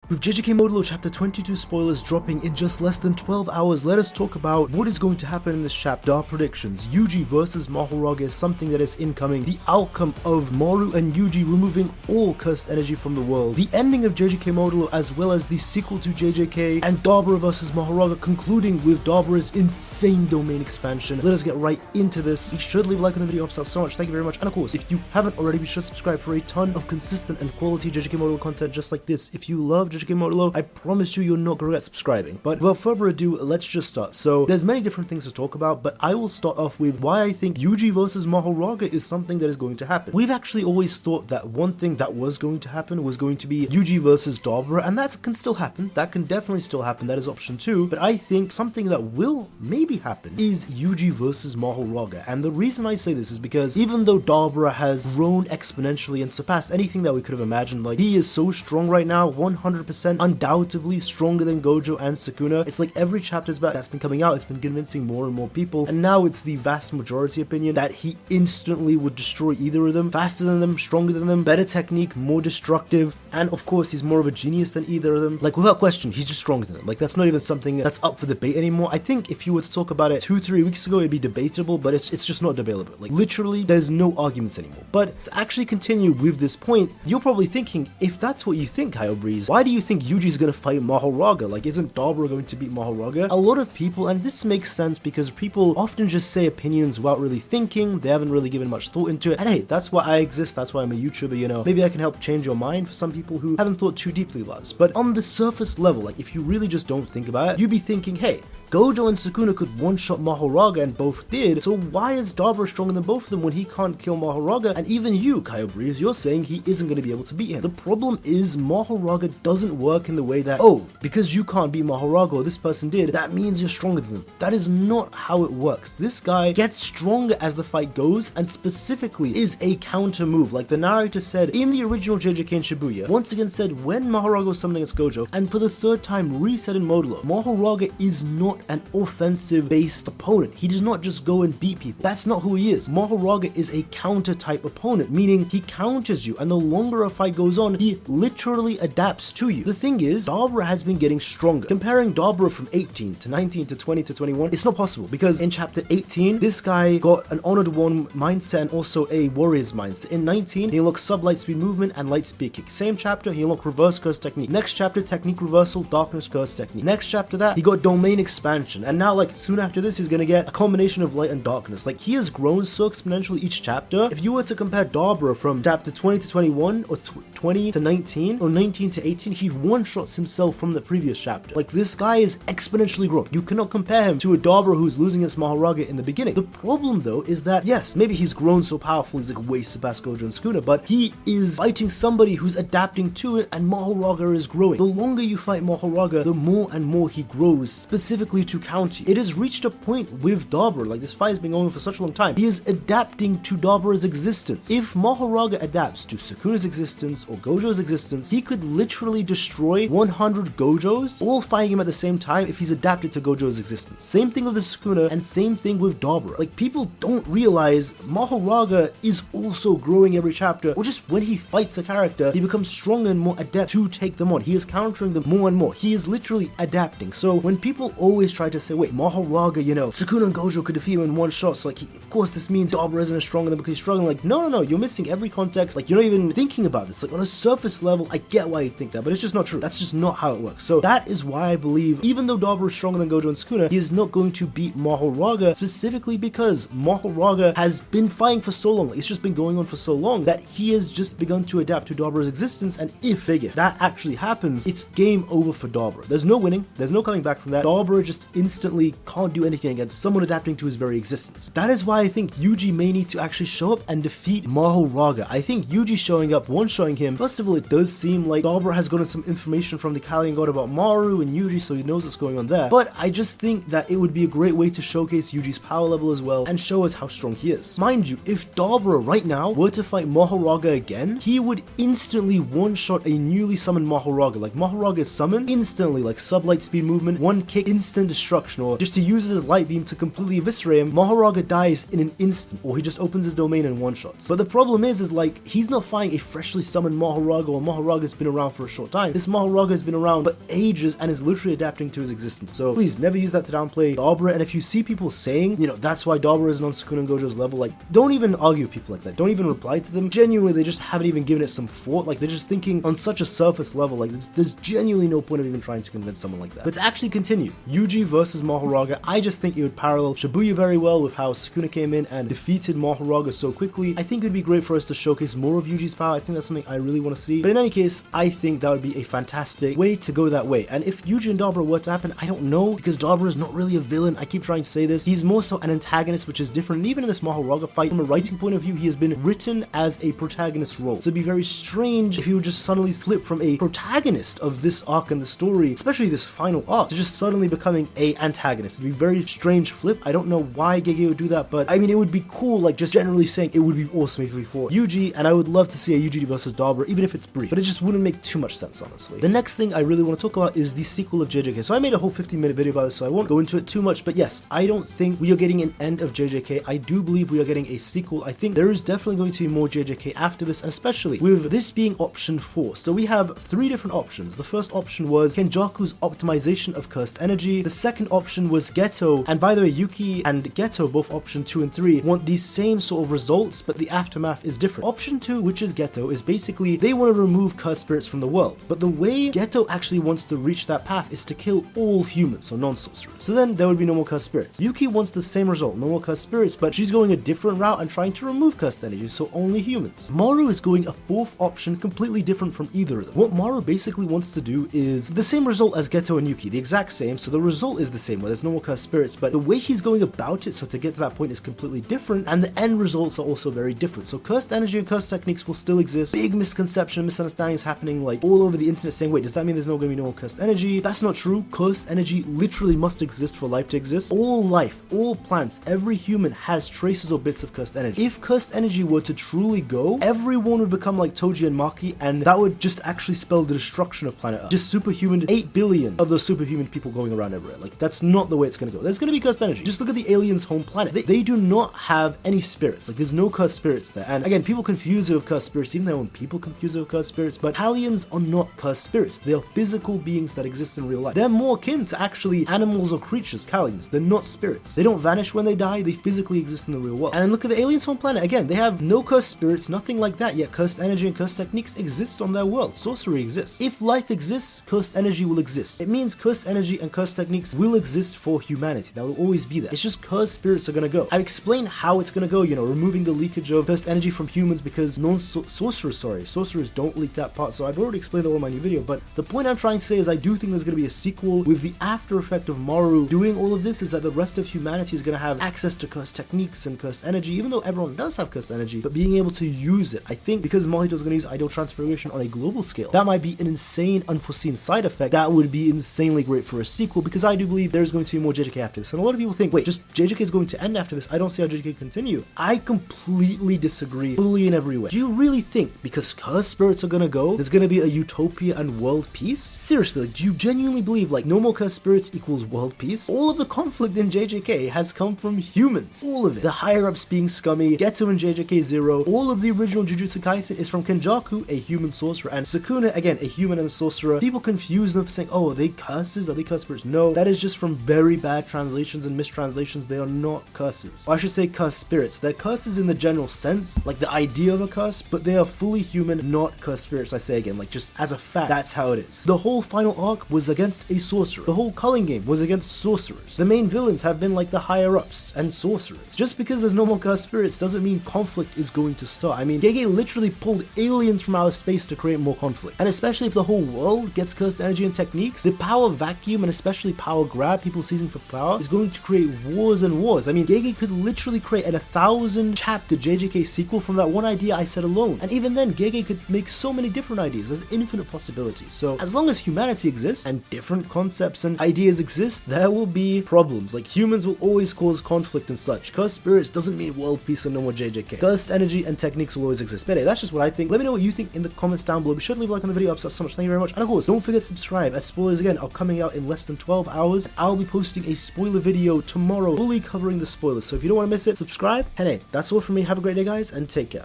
With JJK Modulo Chapter 22 spoilers dropping in just less than 12 hours, let us talk about what is going to happen in this chapter, our predictions. Yuji vs Mahoraga is something that is incoming, the outcome of Maru and Yuji removing all cursed energy from the world, the ending of JJK Modulo as well as the sequel to JJK, and Dabura vs Mahoraga concluding with Dabura's insane domain expansion. Let us get right into this. Be sure to leave a like on the video, helps out so much, thank you very much. And of course, if you haven't already, be sure to subscribe for a ton of consistent and quality JJK Modulo content just like this. If you love JJK Modulo, I promise you're not going to regret subscribing. But without further ado, let's just start. So there's many different things to talk about, but I will start off with why I think Yuji vs Mahoraga is something that is going to happen. We've actually always thought that one thing that was going to happen was going to be Yuji versus Dabura, and that can still happen. That can definitely still happen. That is option 2. But I think something that will maybe happen is Yuji versus Mahoraga. And the reason I say this is because even though Dabura has grown exponentially and surpassed anything that we could have imagined, like he is so strong right now, 100% undoubtedly stronger than Gojo and Sukuna. It's like every chapter that's been coming out, it's been convincing more and more people, and now it's the vast majority opinion that he instantly would destroy either of them, faster than them, stronger than them, better technique, more destructive, and of course he's more of a genius than either of them. Like without question, he's just stronger than them. Like that's not even something that's up for debate anymore. I think if you were to talk about it 2-3 weeks ago, it'd be debatable, but it's just not debatable. Like literally, there's no arguments anymore. But to actually continue with this point, you're probably thinking, if that's what you think, Kyle Breeze, why do you think Yuji's gonna fight Mahoraga? Like, isn't Dabura going to beat Mahoraga? A lot of people, and this makes sense because people often just say opinions without really thinking, they haven't really given much thought into it, and hey, that's why I exist, that's why I'm a YouTuber, you know, maybe I can help change your mind for some people who haven't thought too deeply about this. But on the surface level, like if you really just don't think about it, you'd be thinking, hey, Gojo and Sukuna could one-shot Mahoraga and both did, so why is Dabura stronger than both of them when he can't kill Mahoraga? And even you, Kyle Breeze, you're saying he isn't going to be able to beat him. The problem is Mahoraga doesn't work in the way that, oh, because you can't beat Mahoraga or this person did, that means you're stronger than them. That is not how it works. This guy gets stronger as the fight goes and specifically is a counter move. Like the narrator said in the original JJK in Shibuya, once again said when Mahoraga was summoning against Gojo, and for the 3rd time reset in Modulo, Mahoraga is not an offensive based opponent. He does not just go and beat people. That's not who he is. Mahoraga is a counter type opponent, meaning he counters you, and the longer a fight goes on, he literally adapts to you. The thing is, Dabura has been getting stronger. Comparing Dabura from 18 to 19 to 20 to 21, it's not possible because in chapter 18, this guy got an Honored One mindset and also a Warrior's mindset. In 19, he unlocked sub-light speed movement and light speed kick. Same chapter, he unlocked reverse curse technique. Next chapter, technique reversal, darkness curse technique. Next chapter that, he got domain expansion. And now like soon after this, he's gonna get a combination of light and darkness. Like he has grown so exponentially each chapter. If you were to compare Dabura from chapter 20 to 21 or 20 to 19 or 19 to 18, he one-shots himself from the previous chapter. Like this guy is exponentially grown. You cannot compare him to a Dabura who's losing against Mahoraga in the beginning. The problem though is that yes, maybe he's grown so powerful he's like way surpassed Gojo and Sukuna, but he is fighting somebody who's adapting to it, and Mahoraga is growing. The longer you fight Mahoraga, the more and more he grows, specifically to counter you. It has reached a point with Dabura, like this fight has been going on for such a long time, he is adapting to Dabura's existence. If Mahoraga adapts to Sukuna's existence or Gojo's existence, he could literally destroy 100 Gojos all fighting him at the same time if he's adapted to Gojo's existence. Same thing with the Sukuna and same thing with Dabura. Like people don't realize Mahoraga is also growing every chapter, or just when he fights a character, he becomes stronger and more adept to take them on. He is countering them more and more. He is literally adapting. So when people always try to say, wait, Mahoraga, you know, Sukuna and Gojo could defeat him in one shot, so like of course this means Dabura isn't as strong than because he's struggling. Like no, you're missing every context. Like you're not even thinking about this. Like on a surface level, I get why you think that, but it's just not true. That's just not how it works. So that is why I believe even though Dabura is stronger than Gojo and Sukuna, he is not going to beat Mahoraga, specifically because Mahoraga has been fighting for so long. Like, it's just been going on for so long that he has just begun to adapt to Dabura's existence, and if that actually happens, it's game over for Dabura. There's no winning, there's no coming back from that. Dabura just instantly can't do anything against someone adapting to his very existence. That is why I think Yuji may need to actually show up and defeat Mahoraga. I think Yuji showing up, one-showing him, first of all, it does seem like Dabura has gotten some information from the Kalyan god about Maru and Yuji, so he knows what's going on there. But I just think that it would be a great way to showcase Yuji's power level as well and show us how strong he is. Mind you, if Dabura right now were to fight Mahoraga again, he would instantly one-shot a newly summoned Mahoraga. Like Mahoraga is summoned instantly, like sub-light speed movement, one kick, instant instant destruction, or just to use his light beam to completely eviscerate him, Mahoraga dies in an instant, or he just opens his domain and one-shots. But the problem is like, he's not fighting a freshly summoned Mahoraga, or Mahoraga's been around for a short time. This Mahoraga has been around for ages and is literally adapting to his existence. So please never use that to downplay Dabura. And if you see people saying, you know, that's why Dabura isn't on Sukuna and Gojo's level, like, don't even argue with people like that. Don't even reply to them. Genuinely, they just haven't even given it some thought. Like, they're just thinking on such a surface level. Like, there's genuinely no point of even trying to convince someone like that. But to actually continue, Yuji versus Mahoraga, I just think it would parallel Shibuya very well with how Sukuna came in and defeated Mahoraga so quickly. I think it would be great for us to showcase more of Yuji's power. I think that's something I really want to see. But in any case, I think that would be a fantastic way to go that way. And if Yuji and Dabura were to happen, I don't know, because Dabura is not really a villain. I keep trying to say this. He's more so an antagonist, which is different. And even in this Mahoraga fight, from a writing point of view, he has been written as a protagonist role. So it'd be very strange if he would just suddenly flip from a protagonist of this arc in the story, especially this final arc, to just suddenly becoming a antagonist. It'd be a very strange flip. I don't know why Gege would do that, but I mean, it would be cool, like, just generally saying it would be awesome if we fought Yuji, and I would love to see a Yuji versus Dabura, even if it's brief, but it just wouldn't make too much sense, honestly. The next thing I really want to talk about is the sequel of JJK. So I made a whole 15-minute video about this, so I won't go into it too much, but yes, I don't think we are getting an end of JJK. I do believe we are getting a sequel. I think there is definitely going to be more JJK after this, and especially with this being option 4. So we have 3 different options. The first option was Kenjaku's optimization of cursed energy. The second option was Geto, and by the way, Yuki and Geto, both option 2 and 3, want these same sort of results, but the aftermath is different. Option 2, which is Geto, is basically they want to remove cursed spirits from the world, but the way Geto actually wants to reach that path is to kill all humans, so non-sorcerers. So then there would be no more cursed spirits. Yuki wants the same result, no more cursed spirits, but she's going a different route and trying to remove cursed energy, so only humans. Maru is going a 4th option, completely different from either of them. What Maru basically wants to do is the same result as Geto and Yuki, the exact same, so the result is the same, where there's no more cursed spirits, but the way he's going about it, so to get to that point, is completely different, and the end results are also very different. So cursed energy and cursed techniques will still exist. Big misconception, misunderstandings happening like all over the internet saying, wait, does that mean there's not going to be no more cursed energy? That's not true. Cursed energy literally must exist for life to exist. All life, all plants, every human has traces or bits of cursed energy. If cursed energy were to truly go, everyone would become like Toji and Maki, and that would just actually spell the destruction of planet Earth. Just superhuman, 8 billion of those superhuman people going around everywhere. Like, that's not the way it's going to go. There's going to be cursed energy. Just look at the aliens' home planet. They do not have any spirits. Like, there's no cursed spirits there. And again, people confuse it with cursed spirits. Even their own people confuse it with cursed spirits. But Kalyans are not cursed spirits. They are physical beings that exist in real life. They're more akin to actually animals or creatures, Kalyans. They're not spirits. They don't vanish when they die. They physically exist in the real world. And look at the aliens' home planet. Again, they have no cursed spirits, nothing like that. Yet cursed energy and cursed techniques exist on their world. Sorcery exists. If life exists, cursed energy will exist. It means cursed energy and cursed techniques will exist for humanity. That will always be there. It's just cursed spirits are gonna go. I've explained how it's gonna go, you know, removing the leakage of cursed energy from humans, because sorcerers don't leak that part, so I've already explained that all in my new video. But the point I'm trying to say is I do think there's gonna be a sequel with the after effect of Maru doing all of this, is that the rest of humanity is gonna have access to cursed techniques and cursed energy, even though everyone does have cursed energy, but being able to use it. I think because Mahito's gonna use ideal transformation on a global scale, that might be an insane unforeseen side effect that would be insanely great for a sequel, because I do believe there's going to be more JJK after this. And a lot of people think, wait, just JJK is going to end after this. I don't see how JJK can continue. I completely disagree, fully in every way. Do you really think because cursed spirits are gonna go, there's gonna be a utopia and world peace? Seriously, like, do you genuinely believe like no more cursed spirits equals world peace? All of the conflict in JJK has come from humans. All of it. The higher ups being scummy, Geto and JJK 0, all of the original Jujutsu Kaisen is from Kenjaku, a human sorcerer, and Sukuna, again, a human and a sorcerer. People confuse them for saying, oh, are they curses? Are they cursed spirits? No, that is just from very bad translations and mistranslations. They are not curses. Or I should say cursed spirits. They're curses in the general sense, like the idea of a curse, but they are fully human, not cursed spirits. I say again, like, just as a fact, that's how it is. The whole final arc was against a sorcerer. The whole Kalyan game was against sorcerers. The main villains have been like the higher ups and sorcerers. Just because there's no more cursed spirits doesn't mean conflict is going to start. I mean, Gege literally pulled aliens from outer space to create more conflict. And especially if the whole world gets cursed energy and techniques, the power vacuum and especially power grab, people seizing for power, is going to create wars and wars. I mean, Gege could literally create an 1,000 chapter JJK sequel from that one idea I said alone. And even then, Gege could make so many different ideas. There's infinite possibilities. So as long as humanity exists and different concepts and ideas exist, there will be problems. Like, humans will always cause conflict and such. Cursed spirits doesn't mean world peace and no more JJK. Cursed energy and techniques will always exist. But hey, that's just what I think. Let me know what you think in the comments down below. Be sure to leave a like on the video. Up so much. Thank you very much. And of course, don't forget to subscribe, as spoilers again are coming out in less than 12 hours. I'll be posting a spoiler video tomorrow, fully covering the spoilers. So if you don't want to miss it, subscribe. And hey, that's all from me. Have a great day, guys, and take care.